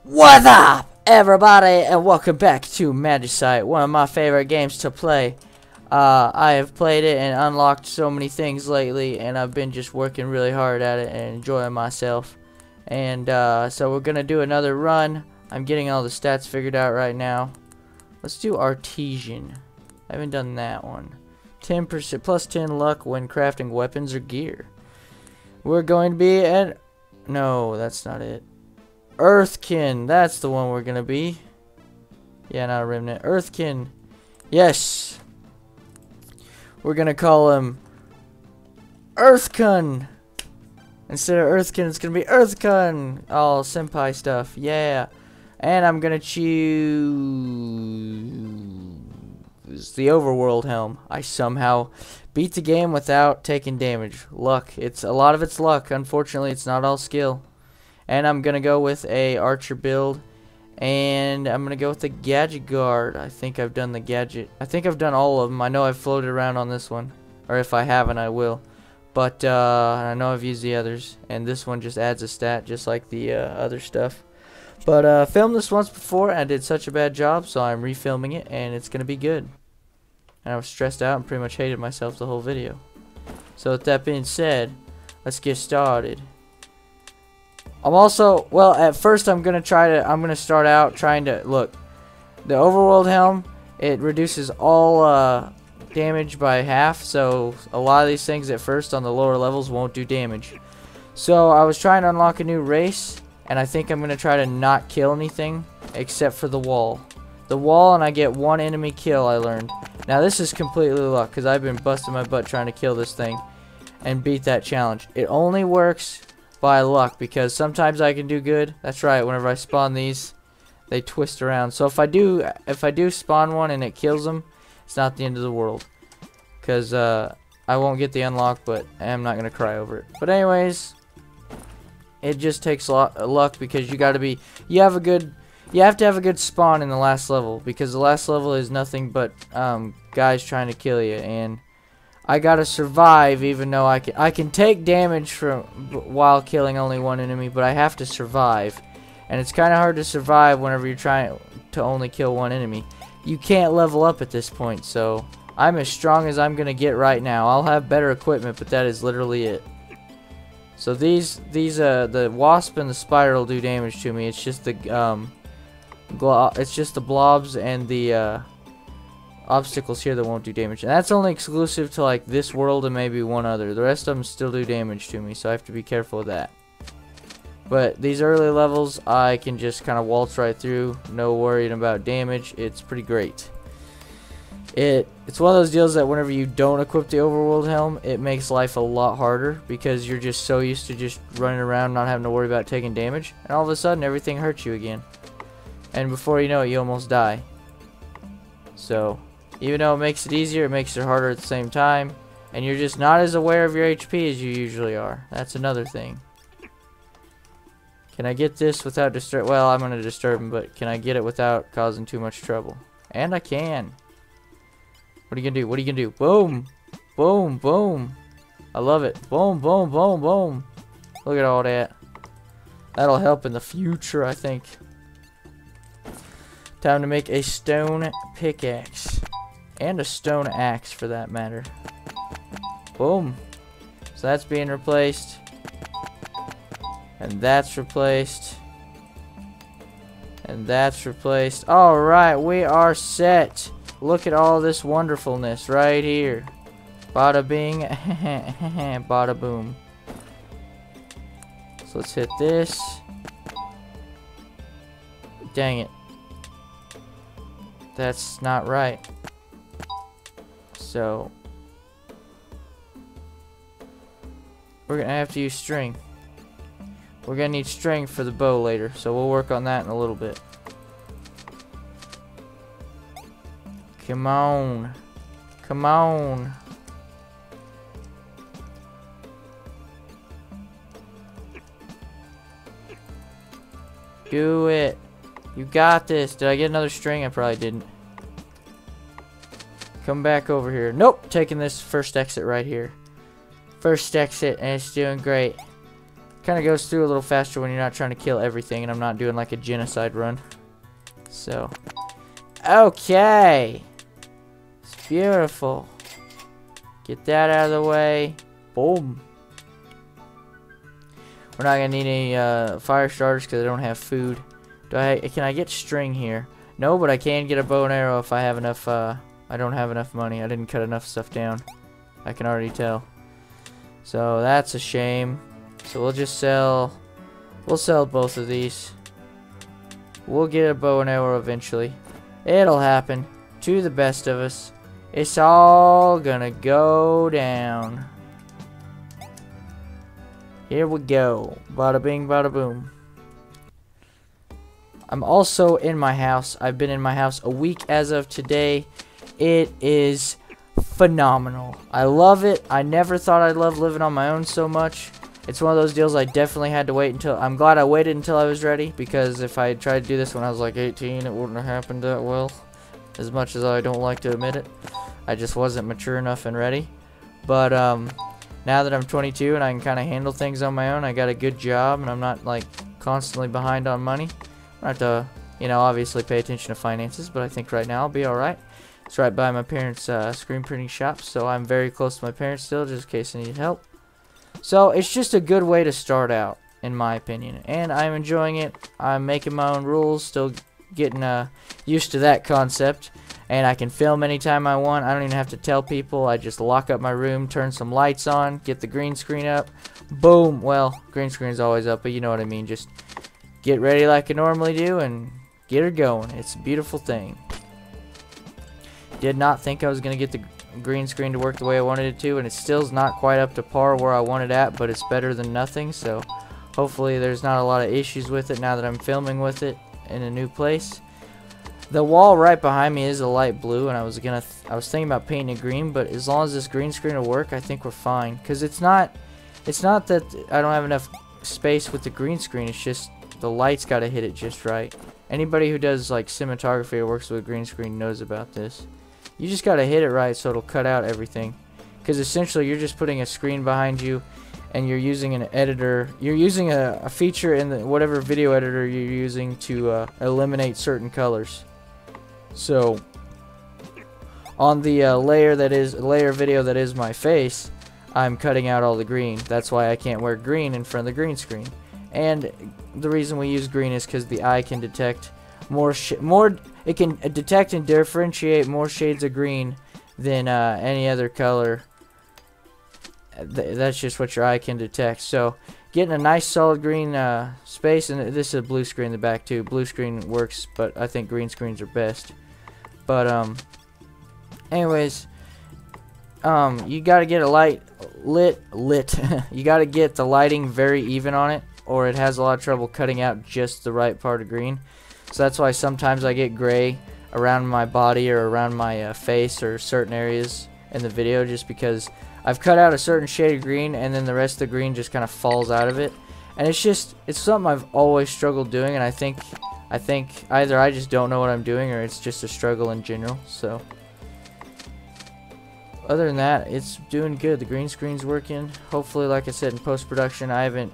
What up, everybody, and welcome back to Magicite, one of my favorite games to play. I have played it and unlocked so many things lately, and I've been just working really hard at it and enjoying myself. And so we're gonna do another run. I'm getting all the stats figured out right now. Let's do Artesian. I haven't done that one. 10% plus 10 luck when crafting weapons or gear. We're going to be at... No, that's not it. Earth-Kun, that's the one we're gonna be. Yeah, not a remnant. Earth-Kun. Yes. We're gonna call him Earth-Kun. Instead of Earth-Kun, it's gonna be Earth-Kun. All senpai stuff. Yeah. And I'm gonna choose the overworld helm. I somehow beat the game without taking damage. Luck. A lot of it's luck. Unfortunately, it's not all skill. And I'm gonna go with a archer build, and I'm gonna go with the gadget guard. I think I've done the gadget. I think I've done all of them. I know I've floated around on this one, or if I haven't, I will. But I know I've used the others, and this one just adds a stat, just like the other stuff. But filmed this once before, and I did such a bad job, so I'm refilming it, and it's gonna be good. And I was stressed out and pretty much hated myself the whole video. So with that being said, let's get started. I'm also, well, at first I'm gonna start out trying to look. The overworld helm, it reduces all damage by half, so a lot of these things at first on the lower levels won't do damage. So I was trying to unlock a new race, and I think I'm gonna try to not kill anything except for the wall. The wall, and I get one enemy kill, I learned. Now this is completely luck, because I've been busting my butt trying to kill this thing and beat that challenge. It only works by luck, because sometimes I can do good. That's right, whenever I spawn these, they twist around. So if I do spawn one and it kills them, it's not the end of the world, because I won't get the unlock, but I'm not gonna cry over it. But anyways, it just takes luck, because you have to have a good spawn in the last level, because the last level is nothing but guys trying to kill you, and I gotta survive. Even though I can take damage while killing only one enemy, but I have to survive, and it's kind of hard to survive whenever you're trying to only kill one enemy. You can't level up at this point, so I'm as strong as I'm gonna get right now. I'll have better equipment, but that is literally it. So the wasp and the spider will do damage to me. It's just the blobs and the obstacles here that won't do damage, and that's only exclusive to like this world and maybe one other. The rest of them still do damage to me, so I have to be careful of that. But these early levels, I can just kind of waltz right through, no worrying about damage. It's pretty great. It's one of those deals that whenever you don't equip the overworld helm, it makes life a lot harder, because you're just so used to just running around not having to worry about taking damage, and all of a sudden everything hurts you again, and before you know it, you almost die. So even though it makes it easier, it makes it harder at the same time, and you're just not as aware of your HP as you usually are. That's another thing. Can I get this without disturb? Well, I'm gonna disturb him, but can I get it without causing too much trouble? And I can. What are you gonna do? What are you gonna do? Boom, boom, boom. I love it. Boom, boom, boom, boom. Look at all that. That'll help in the future, I think. Time to make a stone pickaxe. And a stone axe, for that matter. Boom. So that's being replaced. And that's replaced. And that's replaced. Alright, we are set. Look at all this wonderfulness right here. Bada bing. Bada boom. So let's hit this. Dang it. That's not right. So we're gonna have to use string. We're gonna need string for the bow later, so we'll work on that in a little bit. Come on. Come on. Do it. You got this. Did I get another string? I probably didn't. Come back over here. Nope. Taking this first exit right here. First exit, and it's doing great. kind of goes through a little faster when you're not trying to kill everything, and I'm not doing like a genocide run. So, okay. It's beautiful. Get that out of the way. Boom. We're not gonna need any fire starters because I don't have food. Can I get string here? No, but I can get a bow and arrow if I have enough. I don't have enough money. I didn't cut enough stuff down. I can already tell. So that's a shame. So we'll just sell. We'll sell both of these. We'll get a bow and arrow eventually. It'll happen to the best of us. It's all gonna go down. Here we go. Bada bing, bada boom. I'm also in my house. I've been in my house a week as of today. It is phenomenal. I love it. I never thought I'd love living on my own so much. It's one of those deals I definitely had to wait until. I'm glad I waited until I was ready, because if I had tried to do this when I was like 18, it wouldn't have happened that well. As much as I don't like to admit it, I just wasn't mature enough and ready. But now that I'm 22 and I can kind of handle things on my own, I got a good job and I'm not like constantly behind on money. I have to, you know, obviously pay attention to finances, but I think right now I'll be alright. It's right by my parents' screen printing shop, so I'm very close to my parents still, just in case I need help. So it's just a good way to start out, in my opinion, and I'm enjoying it. I'm making my own rules, still getting used to that concept, and I can film anytime I want. I don't even have to tell people. I just lock up my room, turn some lights on, get the green screen up, boom. Well, green screen's always up, but you know what I mean. Just get ready like I normally do and get her going. It's a beautiful thing. Did not think I was going to get the green screen to work the way I wanted it to, and it still's not quite up to par where I want it at, but it's better than nothing, so hopefully there's not a lot of issues with it now that I'm filming with it in a new place. The wall right behind me is a light blue, and I was thinking about painting it green, but as long as this green screen will work, I think we're fine, because it's not that I don't have enough space with the green screen. It's just the light's got to hit it just right. Anybody who does like cinematography or works with a green screen knows about this. You just got to hit it right so it'll cut out everything, because essentially you're just putting a screen behind you and you're using an editor. You're using a feature in the whatever video editor you're using to eliminate certain colors. So on the layer video that is my face, I'm cutting out all the green. That's why I can't wear green in front of the green screen. And the reason we use green is because the eye can detect it can detect and differentiate more shades of green than any other color. That's just what your eye can detect. So getting a nice solid green space, and this is a blue screen in the back too. Blue screen works, but I think green screens are best. But anyways, you gotta get a lit. You gotta get the lighting very even on it, or it has a lot of trouble cutting out just the right part of green. So that's why sometimes I get gray around my body or around my face or certain areas in the video, just because I've cut out a certain shade of green and then the rest of the green just kind of falls out of it. And it's something I've always struggled doing, and I think either I just don't know what I'm doing or it's just a struggle in general. So other than that, it's doing good. The green screen's working. Hopefully, like I said, in post-production, I haven't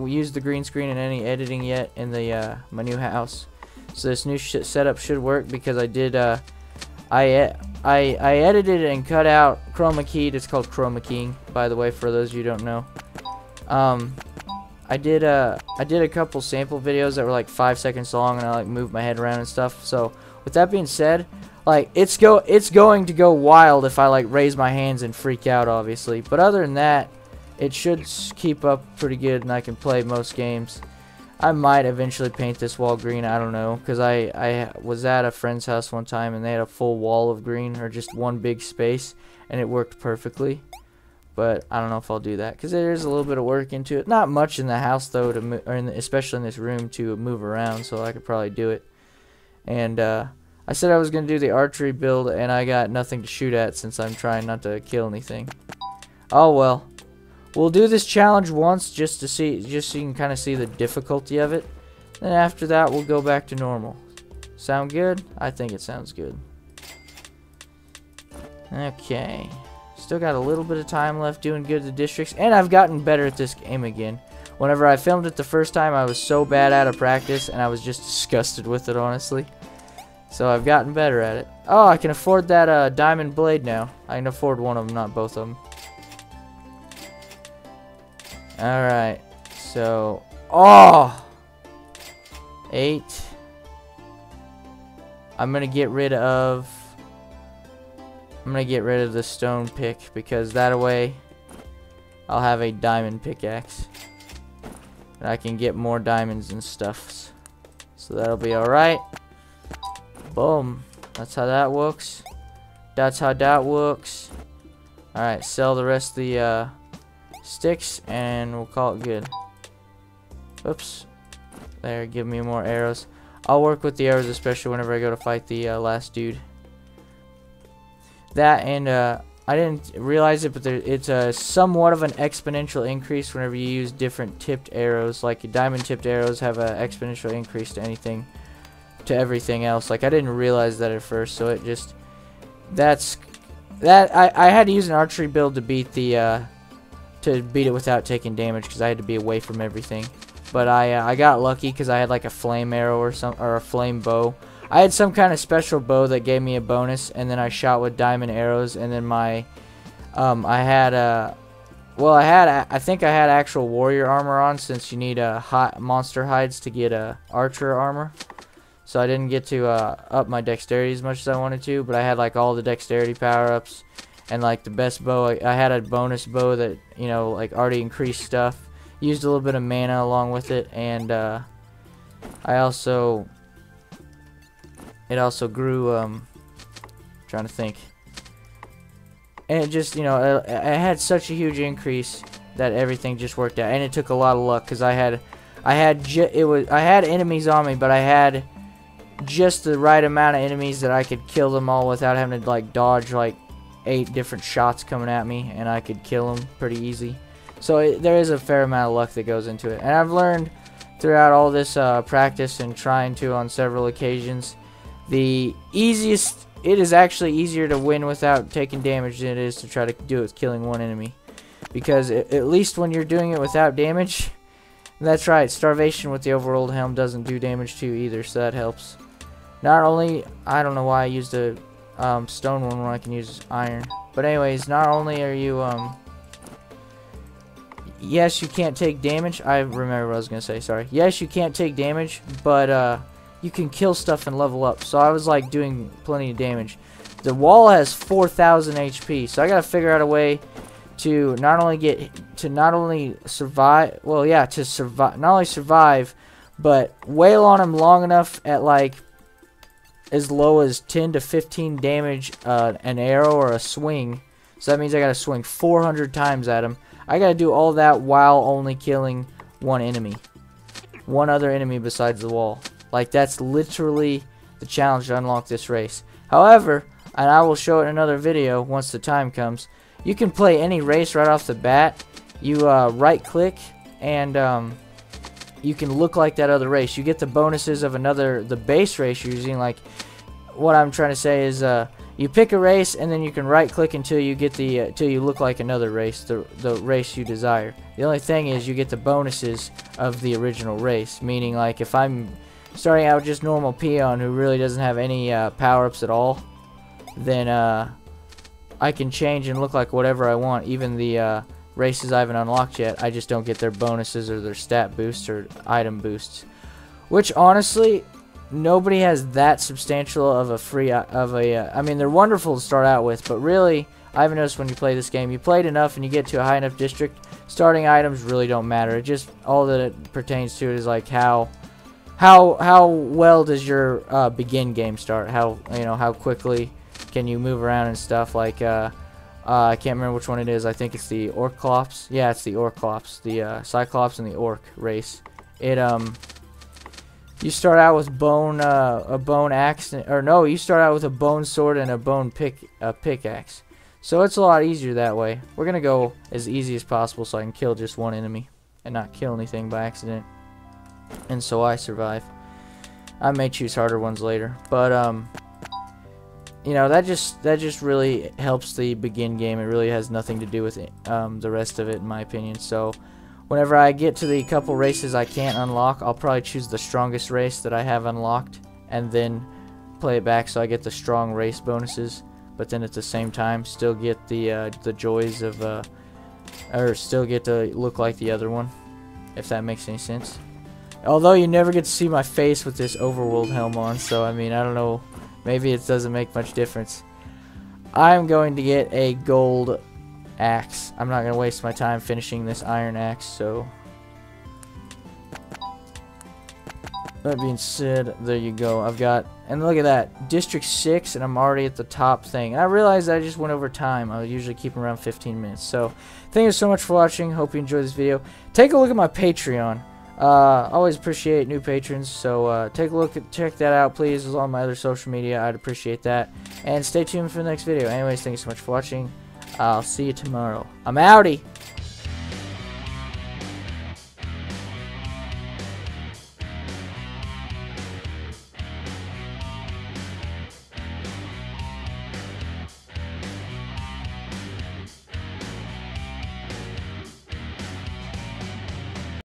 used the green screen in any editing yet in the my new house. So this new setup should work, because I did I edited and cut out chroma keyed. It's called chroma keying, by the way, for those of you who don't know. I did a couple sample videos that were like 5 seconds long, and I like moved my head around and stuff. So with that being said, like it's going to go wild if I like raise my hands and freak out, obviously. But other than that, it should keep up pretty good, and I can play most games. I might eventually paint this wall green. I don't know, because I was at a friend's house one time and they had a full wall of green, or just one big space, and it worked perfectly. But I don't know if I'll do that, because there's a little bit of work into it. Not much in the house though, especially in this room, to move around, so I could probably do it. And I said I was going to do the archery build, and I got nothing to shoot at since I'm trying not to kill anything. Oh well. We'll do this challenge once just so you can kind of see the difficulty of it. Then after that, we'll go back to normal. Sound good? I think it sounds good. Okay. Still got a little bit of time left, doing good at the districts, and I've gotten better at this game again. Whenever I filmed it the first time, I was so bad out of practice, and I was just disgusted with it, honestly. So I've gotten better at it. Oh, I can afford that diamond blade now. I can afford one of them, not both of them. Alright, so... Oh! 8. I'm gonna get rid of the stone pick, because that way I'll have a diamond pickaxe. And I can get more diamonds and stuff. So that'll be alright. Boom. That's how that works. That's how that works. Alright, sell the rest of the sticks and we'll call it good. Oops. There, give me more arrows. I'll work with the arrows, especially whenever I go to fight the last dude. That and I didn't realize it, but it's somewhat of an exponential increase whenever you use different tipped arrows. Like diamond tipped arrows have an exponential increase to everything else. Like I didn't realize that at first, so it just I had to use an archery build to beat it without taking damage, because I had to be away from everything. But I got lucky because I had like a flame arrow or a flame bow. I had some kind of special bow that gave me a bonus, and then I shot with diamond arrows, and then I think I had actual warrior armor on, since you need monster hides to get archer armor. So I didn't get to up my dexterity as much as I wanted to, but I had like all the dexterity power-ups, and like the best bow. I had a bonus bow that, you know, like already increased stuff. Used a little bit of mana along with it, and it also grew, trying to think. And it just, you know, it had such a huge increase that everything just worked out. And it took a lot of luck, because I had enemies on me, but I had just the right amount of enemies that I could kill them all without having to like dodge like 8 different shots coming at me, and I could kill them pretty easy. So there is a fair amount of luck that goes into it. And I've learned throughout all this practice and trying to on several occasions, it is actually easier to win without taking damage than it is to try to do it with killing one enemy. Because at least when you're doing it without damage, that's right, starvation with the overworld helm doesn't do damage to you either, so that helps. Not only, I don't know why I used a stone one when I can use iron. But anyways, not only are you, yes, you can't take damage. I remember what I was going to say, sorry. Yes, you can't take damage, but you can kill stuff and level up. So I was like doing plenty of damage. The wall has 4,000 HP, so I got to figure out a way to not only survive, well, yeah, to survive, not only survive, but wail on him long enough at like as low as 10 to 15 damage an arrow or a swing. So that means I got to swing 400 times at him. I got to do all that while only killing one other enemy besides the wall. Like, that's literally the challenge to unlock this race. However, and I will show it in another video once the time comes, you can play any race right off the bat. You right click and you can look like that other race. You get the bonuses of the base race you're using. Like, what I'm trying to say is you pick a race and then you can right click until you get till you look like another race, the race you desire. The only thing is you get the bonuses of the original race, meaning like if I'm starting out with just normal peon who really doesn't have any power-ups at all, then I can change and look like whatever I want. Even the races I haven't unlocked yet, I just don't get their bonuses or their stat boosts or item boosts. Which honestly, nobody has that substantial of a I mean, they're wonderful to start out with, but really, I've noticed when you play this game, you played enough and you get to a high enough district, starting items really don't matter. It just, all that it pertains to is like how well does your begin game start? How quickly can you move around and stuff? Like I can't remember which one it is. I think it's the Orclops. Yeah, it's the Orclops, the Cyclops and the Orc race. You start out with a bone axe, or no, you start out with a bone sword and a bone pickaxe. So it's a lot easier that way. We're gonna go as easy as possible so I can kill just one enemy and not kill anything by accident. And so I survive. I may choose harder ones later, but you know, that just really helps the begin game. It really has nothing to do with it, the rest of it, in my opinion. So whenever I get to the couple races I can't unlock, I'll probably choose the strongest race that I have unlocked and then play it back so I get the strong race bonuses, but then at the same time still get the joys of or still get to look like the other one, if that makes any sense. Although you never get to see my face with this overworld helm on, so I mean, I don't know, maybe it doesn't make much difference. I'm going to get a gold axe. I'm not going to waste my time finishing this iron axe, so that being said, there you go. I've got, and look at that, District 6, and I'm already at the top thing. And I realized I just went over time. I usually keep around 15 minutes. So, thank you so much for watching. Hope you enjoyed this video. Take a look at my Patreon. Always appreciate new patrons, so take a look, check that out, please, as well as my other social media. I'd appreciate that. And stay tuned for the next video. Anyways, thank you so much for watching. I'll see you tomorrow. I'm outie!